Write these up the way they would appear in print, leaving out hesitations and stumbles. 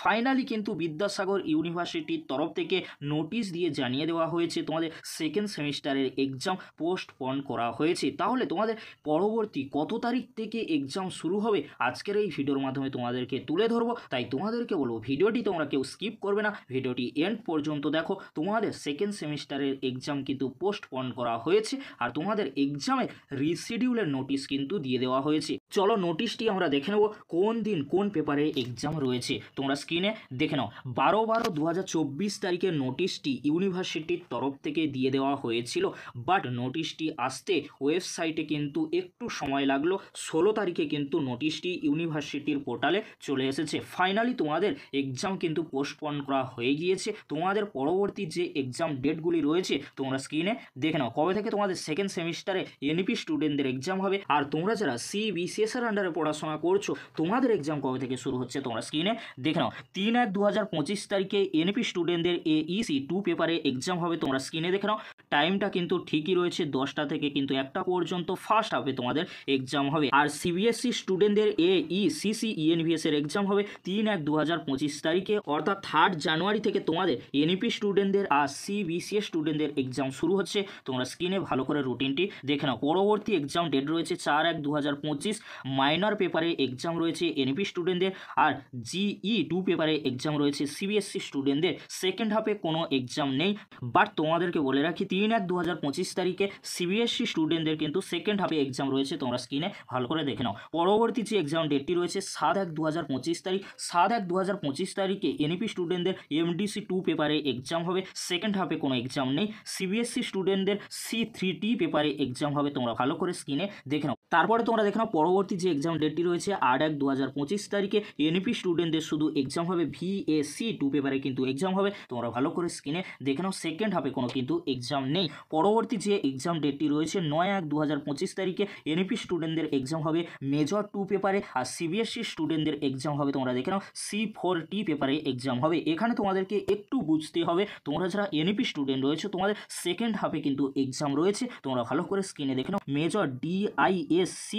Finally কিন্তু বিদ্যাসাগর ইউনিভার্সিটির তরফ থেকে নোটিশ দিয়ে জানিয়ে দেওয়া হয়েছে তোমাদের সেকেন্ড সেমিস্টারের এক্সাম পোস্টপন করা হয়েছে। তাহলে তোমাদের পরবর্তী কত তারিখ থেকে এক্সাম শুরু হবে আজকের এই ভিডিওর মাধ্যমে তোমাদেরকে তুলে ধরবো। তাই তোমাদেরকে বলবো ভিডিওটি তোমরা কেউ স্কিপ করবে না, ভিডিওটি এন্ড পর্যন্ত দেখো। তোমাদের সেকেন্ড সেমিস্টারের এক্সাম কিন্তু পোস্টপন করা হয়েছে আর তোমাদের এক্সামের রিশিডিউলের নোটিশ কিন্তু দিয়ে দেওয়া হয়েছে। চলো নোটিশটি আমরা দেখে নেব কোন দিন কোন পেপারে এক্সাম রয়েছে। তোমরা স্ক্রিনে দেখে নাও 12/12/2024 তারিখের নোটিশটি ইউনিভার্সিটির তরফ থেকে দিয়ে দেওয়া হয়েছিল, বাট নোটিশটি আসতে ওয়েবসাইটে কিন্তু একটু সময় লাগলো। 16 তারিখে কিন্তু নোটিশটি ইউনিভার্সিটির পোর্টালে চলে এসেছে। ফাইনালি তোমাদের এক্সাম কিন্তু পোস্টপন করা হয়ে গিয়েছে। তোমাদের পরবর্তী যে এক্সাম ডেটগুলি রয়েছে তোমরা স্ক্রিনে দেখে নাও। কবে থেকে তোমাদের সেকেন্ড সেমিস্টারে এনইপি স্টুডেন্টদের এক্সাম হবে, আর তোমরা যারা সিবিসিএস এর আন্ডারে পড়াশোনা করছো তোমাদের এক্সাম কবে থেকে শুরু হচ্ছে তোমরা স্ক্রিনে দেখে নাও। 3/1/2025 তারিখে এনইপি স্টুডেন্টদের এইসি 2 পেপারে এক্সাম হবে। তোমরা স্ক্রিনে দেখে নাও। টাইমটা কিন্তু ঠিকই রয়েছে, 10টা থেকে কিন্তু 1টা পর্যন্ত ফার্স্ট হাফে তোমাদের এক্সাম হবে। আর সিবিএসসি স্টুডেন্টদের এইসিসি ইএনভিএস এর এক্সাম হবে 3/1/2025 তারিখে, অর্থাৎ 3 জানুয়ারি থেকে তোমাদের এনইপি স্টুডেন্টদের আর সিবিসিএস স্টুডেন্টদের এক্সাম শুরু হচ্ছে। তোমরা স্ক্রিনে ভালো করে রুটিনটি দেখে নাও। পরবর্তী এক্সাম ডেট রয়েছে 4/1/2025। মাইনর পেপারে এক্সাম রয়েছে এনইপি স্টুডেন্টদের, আর জিই 2 পেপারে এক্সাম রয়েছে সিবিএসসি স্টুডেন্টদের। সেকেন্ড হাফে কোনো এক্সাম নেই, বাট তোমাদেরকে বলে রাখি 3/1/2025 তারিখে সিবিএসসি স্টুডেন্টদের কিন্তু সেকেন্ড হাফে এক্সাম রয়েছে। তোমরা স্ক্রিনে ভালো করে দেখে নাও। পরবর্তী যে এক্সাম ডেটটি রয়েছে 7/1/2025 তারিখ। 7/1/2025 তারিখে এনইপি স্টুডেন্টদের এমডিসি 2 পেপারে এক্সাম হবে। সেকেন্ড হাফে কোনো এক্সাম নেই। সিবিএসসি স্টুডেন্টদের C3T পেপারে এক্সাম হবে। তোমরা ভালো করে স্ক্রিনে দেখে নাও। তারপরে তোমরা দেখে নাও পরবর্তী যে এক্সাম ডেটটি রয়েছে 8/1/2025 তারিখে এনইপি স্টুডেন্টদের শুধু এক্সাম হবে। VAC 2 পেপারে কিন্তু এক্সাম হবে। তোমরা ভালো করে স্ক্রিনে দেখে নাও। সেকেন্ড হাফে কোনো কিন্তু এক্সাম নেই। পরবর্তী যে এক্সাম ডেটটি রয়েছে 9/1/2025 তারিখে এনইপি স্টুডেন্টদের এক্সাম হবে মেজর 2 পেপারে, আর সিবিএসসি স্টুডেন্টদের এক্সাম হবে। তোমরা দেখে নাও C4T পেপারে এক্সাম হবে। এখানে তোমাদেরকে একটু বুঝতে হবে, তোমরা যারা এনইপি স্টুডেন্ট রয়েছে তোমাদের সেকেন্ড হাফে কিন্তু এক্সাম রয়েছে। তোমরা ভালো করে স্ক্রিনে দেখে নাও। মেজর DISC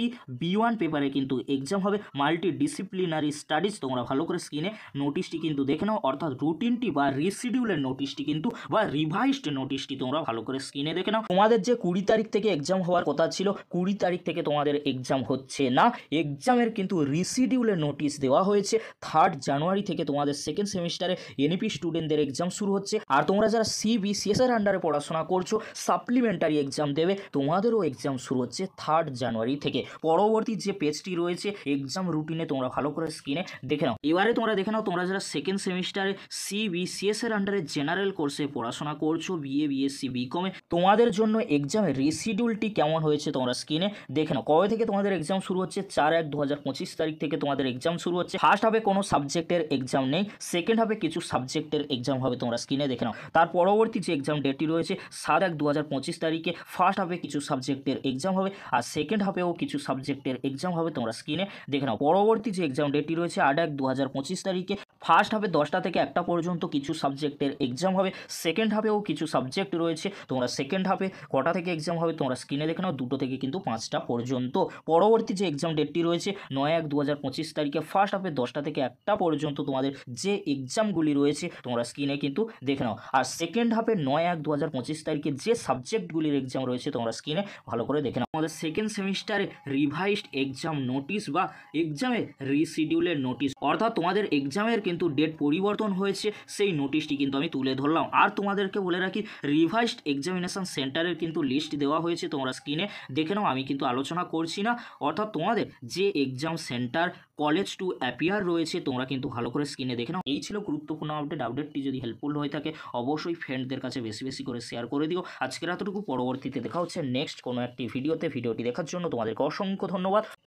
B1 পেপারে কিন্তু এক্সাম হবে। Multi disciplinary studies. তোমরা ভালো করে স্ক্রিনে নোটিশটি কিন্তু দেখে নাও, অর্থাৎ রুটিনটি বা রিশিডিউলের নোটিশটি কিন্তু বা রিভাইজড নোটিশটি তোমরা ভালো করে স্ক্রিনে দেখে নাও। তোমাদের যে 20 তারিখ থেকে এক্সাম হওয়ার কথা ছিল 20 তারিখ থেকে তোমাদের এক্সাম হচ্ছে না। এক্সামের কিন্তু রিশিডিউলের নোটিশ দেওয়া হয়েছে। 3 জানুয়ারি থেকে তোমাদের সেকেন্ড সেমিস্টারে এনইপি স্টুডেন্টদের এক্সাম শুরু হচ্ছে। আর তোমরা যারা সিবিসিএস এর আন্ডারে পড়াশোনা করছো সাপ্লিমেন্টারি এক্সাম দেবে, তোমাদেরও এক্সাম শুরু হচ্ছে 3 জানুয়ারি থেকে। পরবর্তী যে পেজটি রয়েছে এক্সাম রুটিনে তোমরা ভালো করে স্ক্রিনে দেখে নাও। এবারে তোমরা দেখে নাও তোমরা যারা সেকেন্ড সেমিস্টারে সিবিসিএস এর আন্ডারে জেনারেল কোর্সে পড়াশোনা করছো বিএ বিএসসি বিকমে, তোমাদের জন্য এক্সামের রিশিডিউলটি কেমন হয়েছে তোমরা স্ক্রিনে দেখে নাও। কবে থেকে তোমাদের এক্সাম শুরু হচ্ছে 4/1/2025 তারিখ থেকে তোমাদের এক্সাম শুরু হচ্ছে। ফার্স্ট হাফে কোনো সাবজেক্টের এক্সাম নেই, সেকেন্ড হাফে কিছু সাবজেক্টের এক্সাম হবে। তোমরা স্ক্রিনে দেখে নাও। তার পরবর্তী যে এক্সাম ডেটটি রয়েছে 7/1/2025 তারিখে ফার্স্ট হাফে কিছু সাবজেক্টের এক্সাম হবে, আর সেকেন্ড হাফেও কিছু সাবজেক্টের এক্সাম হবে। তোমরা স্ক্রিনে দেখে নাও। পরবর্তী যে এক্সাম ডেটটি রয়েছে 8/1/2025 তারিখে ফার্স্ট হাফে 10টা থেকে 1টা পর্যন্ত কিছু সাবজেক্টের এক্সাম হবে। সেকেন্ড হাফেও কিছু সাবজেক্ট রয়েছে। তোমরা সেকেন্ড হাফে কটা থেকে এক্সাম হবে তোমরা স্ক্রিনে দেখে নাও। 2টো থেকে কিন্তু 5টা পর্যন্ত। পরবর্তী যে এক্সাম ডেটটি রয়েছে 9/1/2025 তারিখে ফার্স্ট হাফে 10টা থেকে 1টা পর্যন্ত তোমাদের যে এক্সামগুলি রয়েছে তোমরা স্ক্রিনে কিন্তু দেখে নাও। আর সেকেন্ড হাফে 9/1/2025 তারিখে যে সাবজেক্টগুলির এক্সাম রয়েছে তোমরা স্ক্রিনে ভালো করে দেখে নাও। আমাদের সেকেন্ড সেমিস্টারে রিভাইজড এক্সাম নোটিশ বা এক্সামের রিশিডিউলের নোটিশ, অর্থাৎ তোমাদের এক্সামের কিন্তু ডেট পরিবর্তন হয়েছে, সেই নোটিশটি কিন্তু আমি তুলে ধরলাম। আর তোমাদেরকে বলে রাখি রিভাইজড এক্সামিনেশন সেন্টারের কিন্তু লিস্ট দেওয়া হয়েছে। তোমরা স্ক্রিনে দেখে নাও। আমি কিন্তু আলোচনা করছি না, অর্থাৎ তোমাদের যে exam centre college to appear রয়েছে তোমরা কিন্তু ভালো করে স্ক্রিনে দেখে নাও। এই ছিল গুরুত্বপূর্ণ আপডেটটি যদি হেল্পফুল হয়ে থাকে অবশ্যই ফ্রেন্ডদের কাছে বেশি বেশি করে শেয়ার করে দিও। আজকের এতটুকু, পরবর্তীতে দেখা হচ্ছে নেক্সট কোনো একটি ভিডিওতে। ভিডিওটি দেখার জন্য তোমাদেরকে অসংখ্য ধন্যবাদ।